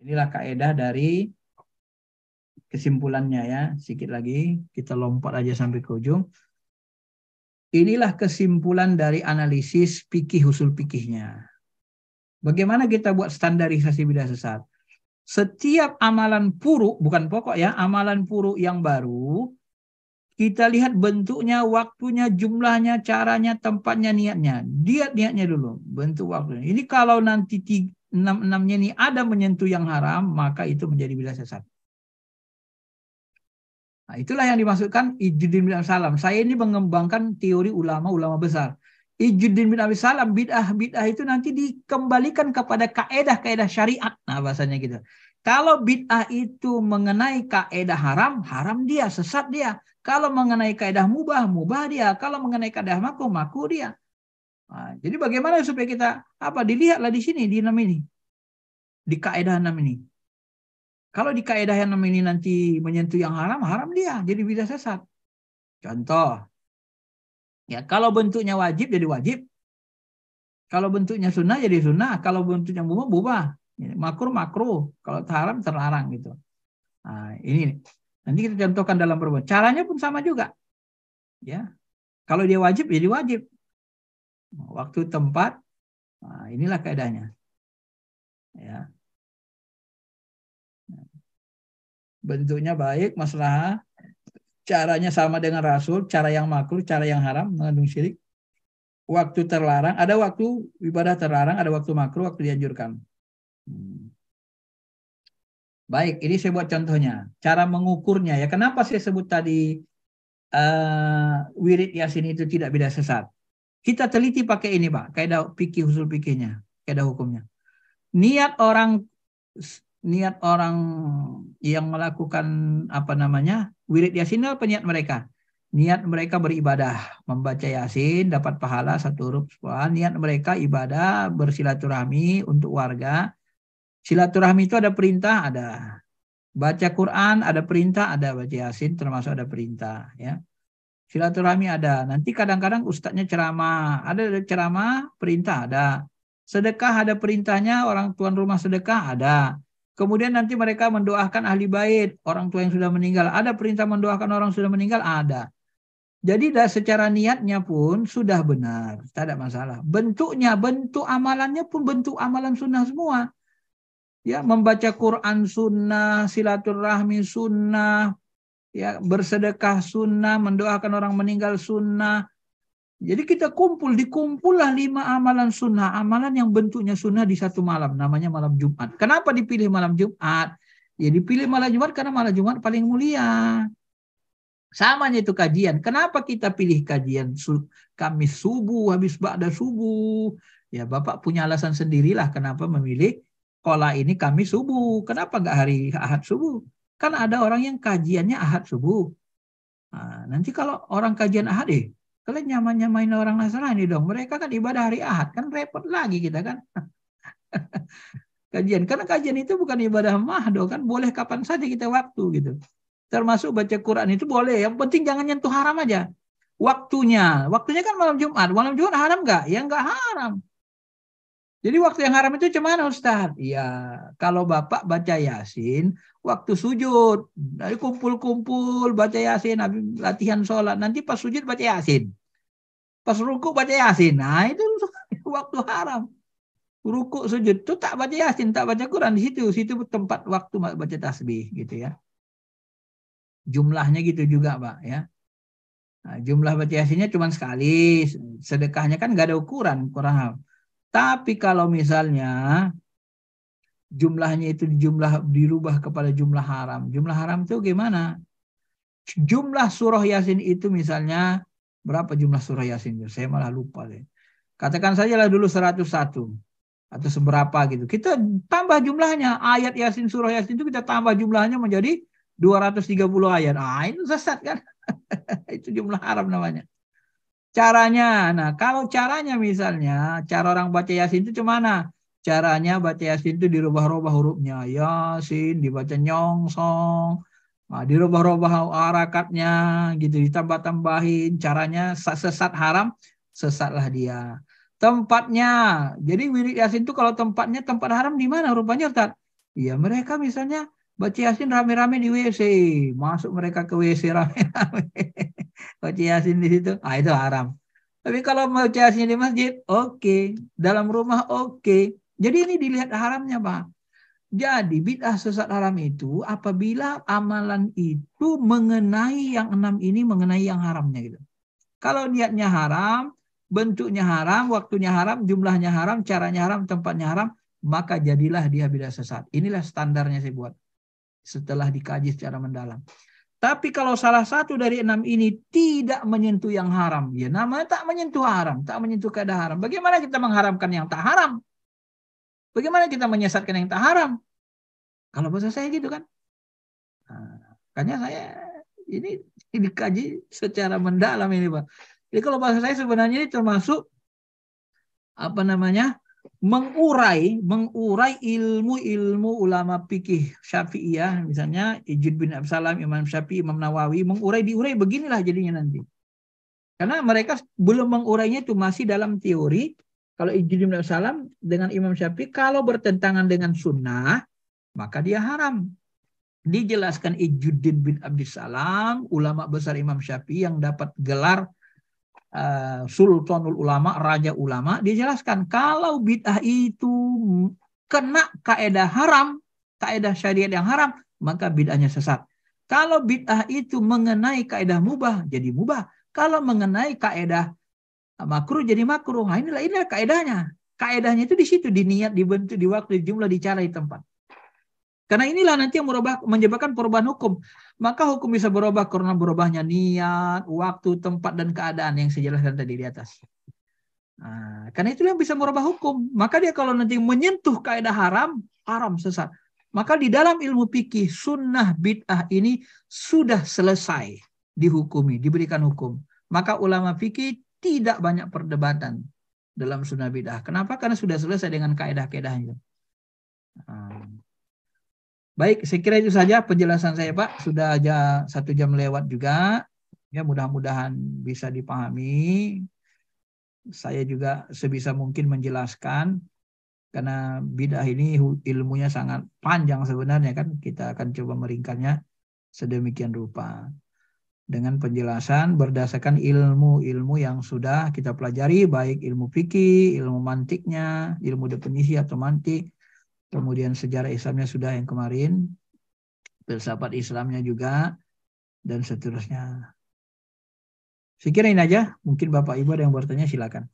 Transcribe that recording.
Inilah kaidah dari kesimpulannya ya. Sedikit lagi kita lompat aja sampai ke ujung. Inilah kesimpulan dari analisis fikih usul fikihnya. Bagaimana kita buat standarisasi bidah sesat? Setiap amalan puruk, bukan pokok ya, amalan puruk yang baru, kita lihat bentuknya, waktunya, jumlahnya, caranya, tempatnya, niatnya. Lihat niatnya dulu, bentuk waktunya. Ini kalau nanti 6-6-nya ini ada menyentuh yang haram, maka itu menjadi bidah sesat. Nah, itulah yang dimaksudkan Izzuddin bin Abi Salam. Saya ini mengembangkan teori ulama-ulama besar. Izzuddin bin Abi Salam, bid'ah itu nanti dikembalikan kepada kaedah-kaedah syariat. Nah, bahasanya gitu. Kalau bid'ah itu mengenai kaedah haram, haram dia, sesat dia. Kalau mengenai kaedah mubah, mubah dia. Kalau mengenai kaedah makruh, makruh dia. Nah, jadi bagaimana supaya kita dilihatlah di sini di 6 ini. Di kaedah 6 ini. Kalau di kaedah yang 6 ini nanti menyentuh yang haram, haram dia. Jadi bidah sesat. Contoh, ya kalau bentuknya wajib jadi wajib, kalau bentuknya sunnah jadi sunnah, kalau bentuknya mubah mubah, makruh makruh, kalau haram terlarang gitu. Nah, ini nanti kita contohkan dalam perbuatan. Caranya pun sama juga, ya. Kalau dia wajib jadi wajib, waktu tempat, nah, inilah kaidahnya, ya. Bentuknya baik, masalah, caranya sama dengan Rasul, cara yang makruh, cara yang haram, mengandung syirik. Waktu terlarang, ada waktu ibadah terlarang, ada waktu makruh, waktu dianjurkan. Baik, ini saya buat contohnya. Cara mengukurnya ya. Kenapa saya sebut tadi wirid Yasin itu tidak bidah sesat? Kita teliti pakai ini Pak, kaidah fikih usul fikihnya, kaidah hukumnya. Niat orang yang melakukan wirid Yasin itu apa niat mereka? Niat mereka beribadah, membaca Yasin dapat pahala 1 huruf. Niat mereka ibadah bersilaturahmi untuk warga. Silaturahmi itu ada perintah, ada. Baca Quran ada perintah, ada baca Yasin termasuk ada perintah ya. Silaturahmi ada. Nanti kadang-kadang ustadznya ceramah, ada ceramah, perintah ada. Sedekah ada perintahnya, orang tuan rumah sedekah ada. Kemudian nanti mereka mendoakan ahli bait, orang tua yang sudah meninggal, ada perintah mendoakan orang sudah meninggal, ada. Jadi secara niatnya pun sudah benar, tidak ada masalah. Bentuknya, bentuk amalannya pun bentuk amalan sunnah semua. Ya, membaca Quran sunnah, silaturahmi sunnah, ya, bersedekah sunnah, mendoakan orang meninggal sunnah. Jadi kita dikumpullah 5 amalan sunnah, amalan yang bentuknya sunnah di satu malam, namanya malam Jumat. Kenapa dipilih malam Jumat? Ya dipilih malam Jumat karena malam Jumat paling mulia. Samanya itu kajian. Kenapa kita pilih kajian Kamis subuh, habis ba'da subuh? Ya Bapak punya alasan sendirilah kenapa memilih sekolah ini Kamis subuh. Kenapa nggak hari Ahad subuh? Kan ada orang yang kajiannya Ahad subuh. Nah, nanti kalau orang kajian Ahad, kalian nyaman-nyamain orang Nasrani dong. Mereka kan ibadah hari Ahad. Kan repot lagi kita kan. Kajian. Karena kajian itu bukan ibadah mahdo kan. Boleh kapan saja kita waktu gitu. Termasuk baca Quran itu boleh. Yang penting jangan nyentuh haram aja. Waktunya kan malam Jumat. Malam Jumat haram nggak? Ya nggak haram. Jadi waktu yang haram itu cuma mana Ustaz? Ya kalau Bapak baca Yasin, waktu sujud. Dari kumpul-kumpul baca Yasin, habis latihan sholat. Nanti pas sujud baca Yasin. Pas ruku baca Yasin. Nah itu waktu haram. Ruku sujud itu tak baca Yasin, tak baca Quran. Di situ tempat waktu baca tasbih gitu ya. Jumlahnya gitu juga Pak ya. Nah, jumlah baca Yasinnya cuma sekali. Sedekahnya kan nggak ada ukuran. Kurang. Tapi kalau misalnya jumlahnya itu dirubah kepada jumlah haram. Jumlah haram itu gimana? Jumlah surah Yasin itu misalnya berapa jumlah surah Yasin? Saya malah lupa deh. Katakan sajalah dulu 101 atau seberapa gitu. Kita tambah jumlahnya. Ayat Yasin, surah Yasin itu kita tambah jumlahnya menjadi 230 ayat. Ah, itu sesat kan? Itu jumlah haram namanya. Caranya, nah kalau caranya misalnya, cara orang baca Yasin itu gimana? Caranya baca Yasin itu dirubah-rubah hurufnya. Yasin dibaca nyongsong. Nah, dirubah-rubah harakatnya gitu, ditambah-tambahin. Caranya sesat haram, sesatlah dia. Tempatnya, jadi wirid Yasin itu kalau tempatnya tempat haram di mana rupanya Ustaz? Ya mereka misalnya baca Yasin rame-rame di WC, masuk mereka ke WC rame-rame, baca Yasin di situ, itu haram. Tapi kalau baca Yasin di masjid, oke. Dalam rumah, oke. Jadi ini dilihat haramnya, Pak. Jadi bid'ah sesat haram itu apabila amalan itu mengenai yang 6 ini, mengenai yang haramnya gitu. Kalau niatnya haram, bentuknya haram, waktunya haram, jumlahnya haram, caranya haram, tempatnya haram, maka jadilah dia bid'ah sesat. Inilah standarnya saya buat setelah dikaji secara mendalam. Tapi kalau salah satu dari 6 ini tidak menyentuh yang haram, ya namanya tak menyentuh haram, tak menyentuh keadaan haram. Bagaimana kita mengharamkan yang tak haram? Bagaimana kita menyesatkan yang tak haram? Kalau bahasa saya gitu kan. Makanya saya ini dikaji secara mendalam ini, Pak. Jadi kalau bahasa saya sebenarnya ini termasuk apa namanya? mengurai ilmu ulama fikih Syafi'iyah, misalnya Ijud bin Absalam, Imam Syafi'i, Imam Nawawi, diurai beginilah jadinya nanti. Karena mereka belum mengurainya itu masih dalam teori. Kalau Ijud bin Absalam dengan Imam Syafi'i kalau bertentangan dengan sunnah, maka dia haram. Dijelaskan Ijuddin bin Abdissalam, ulama besar Imam Syafi'i yang dapat gelar Sultanul Ulama, Raja Ulama, dijelaskan kalau bid'ah itu kena kaedah haram, kaedah syariat yang haram, maka bid'ahnya sesat. Kalau bid'ah itu mengenai kaedah mubah, jadi mubah. Kalau mengenai kaedah makruh, jadi makruh. Nah, inilah kaedahnya. Kaedahnya itu di situ, di niat, dibentuk, di waktu, di jumlah, di cara, di tempat. Karena inilah nanti yang menyebabkan perubahan hukum. Maka hukum bisa berubah karena berubahnya niat, waktu, tempat, dan keadaan yang saya jelaskan tadi di atas. Nah, karena itulah yang bisa merubah hukum. Maka dia kalau nanti menyentuh kaidah haram, haram sesat. Maka di dalam ilmu fikih, sunnah bid'ah ini sudah selesai dihukumi, diberikan hukum. Maka ulama fikih tidak banyak perdebatan dalam sunnah bid'ah. Kenapa? Karena sudah selesai dengan kaidah-kaidahnya. Baik, saya kira itu saja penjelasan saya, Pak. Sudah aja 1 jam lewat juga. Ya, mudah-mudahan bisa dipahami. Saya juga sebisa mungkin menjelaskan. Karena bid'ah ini ilmunya sangat panjang sebenarnya kan. Kita akan coba meringkasnya sedemikian rupa. Dengan penjelasan berdasarkan ilmu-ilmu yang sudah kita pelajari. Baik ilmu fikih, ilmu mantiknya, ilmu definisi atau mantik. Kemudian sejarah Islamnya sudah yang kemarin, filsafat Islamnya juga, dan seterusnya. Saya kira ini aja. Mungkin Bapak Ibu ada yang bertanya, silakan.